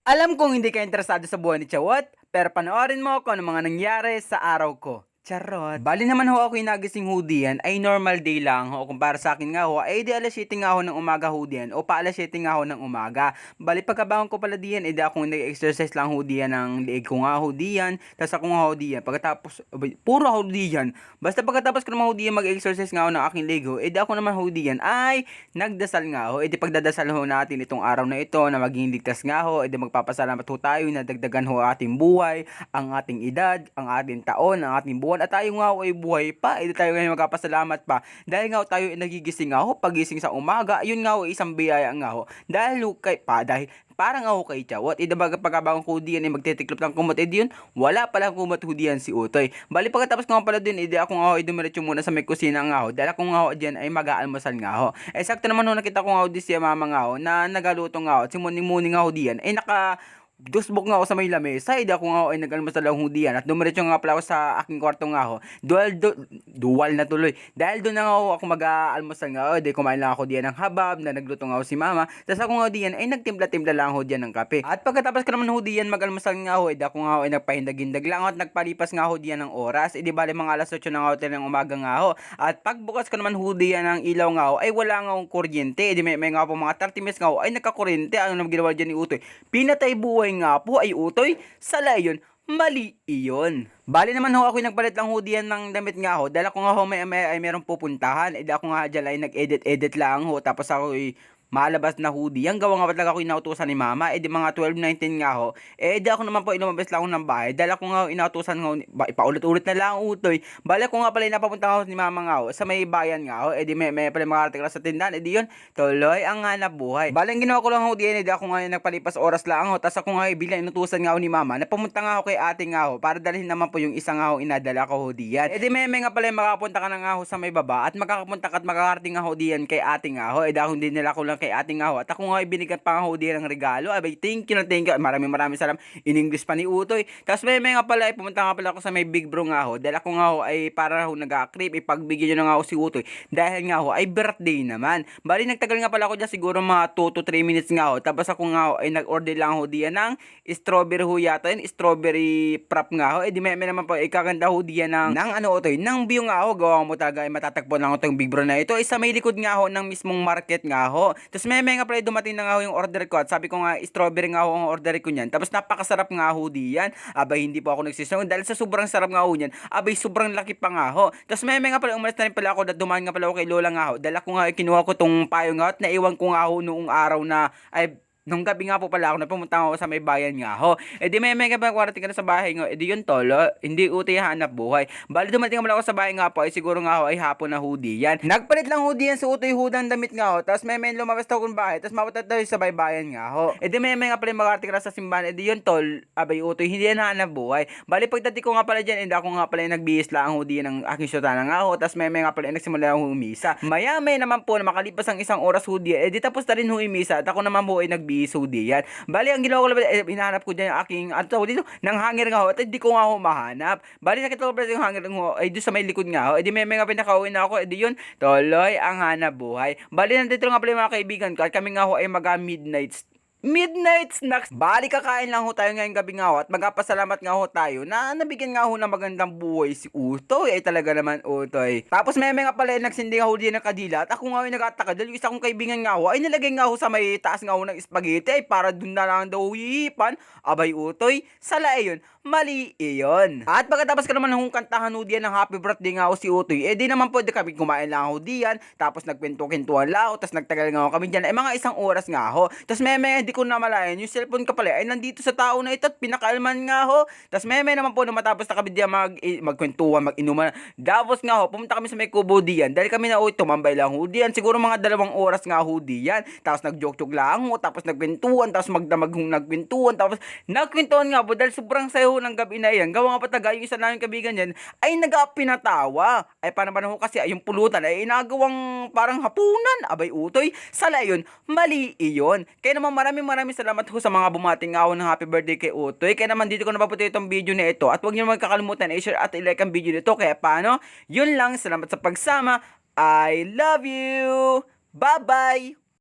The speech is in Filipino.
Alam kong hindi ka interesado sa buhay ni Chawat, pero panoorin mo kung ano mga nangyari sa araw ko. Charot. Bali naman ho ako yung nagising ho diyan ay normal day lang ho. Kung para sa akin nga ho ay di alas 7 nga ho ng umaga ho diyan o pa alas 7 nga ho ng umaga. Bali pagkabangon ko pala diyan di ako nag-exercise lang ho diyan ng liig ko nga ho diyan. Tapos ako nga ho diyan. Pagkatapos puro ho diyan. Basta pagkatapos ko naman ho diyan mag-exercise nga ho ng aking leg ho, di ako naman ho diyan ay nagdasal nga ho. Di pagdadasal ho natin itong araw na ito na maging ligtas nga ho, di magpapasalamat ho tayo na dagdagan ho ating buhay, ang ating edad, ang ating taon, ang ating buwan at tayo nga ho ay buhay pa, edi tayo ngayon magpapasalamat pa dahil nga ho tayo ay nagigising nga ho pagising sa umaga, yun nga ho isang biyaya nga ho dahil parang ako kay Chawat, baga pagkabang ko diyan ay magtitiklop ng kumot, yun, wala palang kumot ho diyan si Utoy. Bali pagkatapos ko nga pala din, ako nga ho ay dumiretso muna sa may kusina nga ho, dahil ako nga ho diyan ay mag-aalmusal nga ho. Sakto naman ho nakita ko nga ho di siya mama nga ho, na nagaluto nga ho, si Muni nga ho diyan, naka dusbok nga ako sa may lamesa, ako nga ay nag-almusal lang ho diyan at dumiretso nga pala ako sa aking kwarto nga ho. Dual na tuloy. Dahil doon na nga ho ako mag-aalmusal nga ho, di kumain lang ako diyan ng habab na nagluto nga ho si mama. Tapos ako nga ho diyan ay nagtimpla-timpla lang ho diyan ng kape. At pagkatapos ko naman ho diyan mag-almusal nga ho, ako nga ho ay nagpahindag-hindag lang ho at nagpalipas nga ho diyan ng oras. Di bali mga alas 8 na nga ho ng umaga nga ho. At pagbukas ko naman ho diyan ng ilaw nga ho, ay wala nga hong kuryente. May nga po mga 30 minutes nga ho ay nagkakuryente. Ano naman ginawa diyan ni Utoy? Pinatay buhay nga po ay Utoy, sala yun, mali iyon. Bali naman ho ako nagpalit lang ho diyan ng damit nga ho. Dahil ako nga ho ay merong pupuntahan. Ako nga dyan ay nag-edit lang ho. Tapos ako ay malabas na hoodie. Ang gawa nga talaga ako inautusan ni mama. Di mga 12:19 nga ho. Di ako naman po inumabas lang ako ng bahay. Dahil ako nga ho inautusan ho. Ipaulit-ulit na lang Utoy. Bali ako nga pala napapunta nga ho ni mama nga ho. Sa may bayan nga ho. Di may pala makarating sa tindahan. Di yun. Tuloy ang hanap buhay. Bali ang ginawa ko lang ho diyan. Di ako nga nagpalipas oras lang ho. Tapos ako nga bilang inutusan nga ho ni mama. Napumunta nga ho kay ate nga ho. Para dalhin naman po yung isang nga ho inadala ko ho diyan. Di may nga pala makapunta ka na nga ho sa may baba. At makakapunta ka at makakarating nga ho diyan kay ate nga ho. Ako hindi nila ko lang kay ate nga ho. At ako nga ibinigyan pa nga ho diyan ng regalo. Abay, thank you na thank you. Maraming salamat. In English pa ni Utoy. Tapos may nga pala, pumunta nga pala ako sa may Big Bro nga ho. Dahil ako nga ho ay para ho nag-a-creep. Ipagbigyan nyo na nga ho si Utoy. Dahil nga ho ay birthday naman. Bali, nagtagal nga pala ako dyan siguro mga 2 to 3 minutes nga ho. Tapos ako nga ho ay nag-order lang ho diyan ng strawberry ho yata. Yun, strawberry prop nga ho. Di may naman po ikaganda ho diyan ng ano Utoy. Ng view nga ho. Gawa mo talaga ay matatagpuan lang ho itong Big Bro na ito. Isa may likod nga ho ng mismong market nga ho. Tapos may nga pala dumating na nga ho yung order ko at sabi ko nga strawberry nga ho ang order ko niyan. Tapos napakasarap nga ho diyan. Abay hindi po ako nagsisunod dahil sa sobrang sarap nga ho niyan. Abay sobrang laki pa nga ho. Tapos may nga pala umalis na rin pala ako at dumaan nga pala ako kay Lola nga ho. Dahil ako nga kinuha ko tong payo nga ho at naiwan ko nga ho noong araw na ay nung gabi nga po pala ako, napumunta ako sa may bayan nga ho. Di may nga ba kwarating ka na sa bahay nga, di yun tolo, hindi Utoy hanap buhay. Bali dumating nga pala ako sa bahay nga po, ay siguro nga ho, ay hapon na hoodie yan. Nagpalit lang hoodie yan sa Utoy hudang damit nga ho, tapos may lumabas ako ng bahay, tapos mapunta tayo sa bayan nga ho. Di may nga pala makarating ka na sa simbahan, di yun tol, abay Utoy, hindi yan hanap buhay. Bali pagdating ko nga pala dyan, ako nga pala nagbihis lang ang hoodie ng aking sutana nga ho, tapos may nga pala nagsimula akong humisa. Maya-maya naman po na makalipas ang isang oras hoodie, di tapos na rin humisa, at ako naman po ay nagbihis hoodie yan. Bali ang ginawa ko lang, hinahanap ko dyan yung aking dito, nang hanger nga ho, at hindi ko nga ho mahanap. Bali nakita ko pala yung hanger nga ho, ay doon sa may likod nga ho, di may nga pinakauwi na ako, di yun, tuloy ang hanap buhay. Bali nandito nga pala yung mga kaibigan ko, at kami nga ho ay midnight snacks. Bali kakain lang ho tayo ngayong gabi nga ho at magpasalamat nga ho tayo na nabigyan nga ho ng magandang buhay si Utoy. Ay talaga naman Utoy. Tapos may nga pala nagsindi nga ho diyan ng kadila at ako nga ho nagtataka dahil yung isa kong kaibigan nga ho ay nilagay nga ho sa may taas nga ho ng spaghetti ay para dun na lang daw hihipan. Abay Utoy, sala yun. Mali iyon. At pagkatapos ka naman ng kantahan ho diyan ng happy birthday nga ho si Utoy, di naman po kami kumain lang ho diyan, tapos nagkwento-kwentuhan lang ho, tapos nagtagal nga ho kami diyan ay mga isang oras nga ho. Tapos may hindi ko na malayan, yung cellphone ka pala ay nandito sa tao na ito at pinakalman nga ho. Tapos may naman po na matapos na kami diyan magkwentuhan, mag-inuman. Tapos nga ho, pumunta kami sa may kubo diyan, dahil kami na tumambay lang ho diyan, siguro mga 2 oras nga ho diyan. Tapos nagjoke-joke lang ho, tapos nagkwentuhan, tapos nagkwentuhan, tapos nagkwentuhan nga po dahil sobrang sayo ng gabi na yan. Gawa nga pa taga yung isa namin kaibigan yan ay nag-pinatawa. Ay paano ho kasi ay yung pulutan ay inagawang parang hapunan. Abay Utoy, sala yun, mali iyon. Kaya naman maraming salamat ho sa mga bumating nga ho ng happy birthday kay Utoy. Kaya naman dito ko napapunta itong video na ito at huwag niyo magkakalimutan i-share at i-like ang video nito. Kaya paano? Yun lang, salamat sa pagsama. I love you. Bye-bye.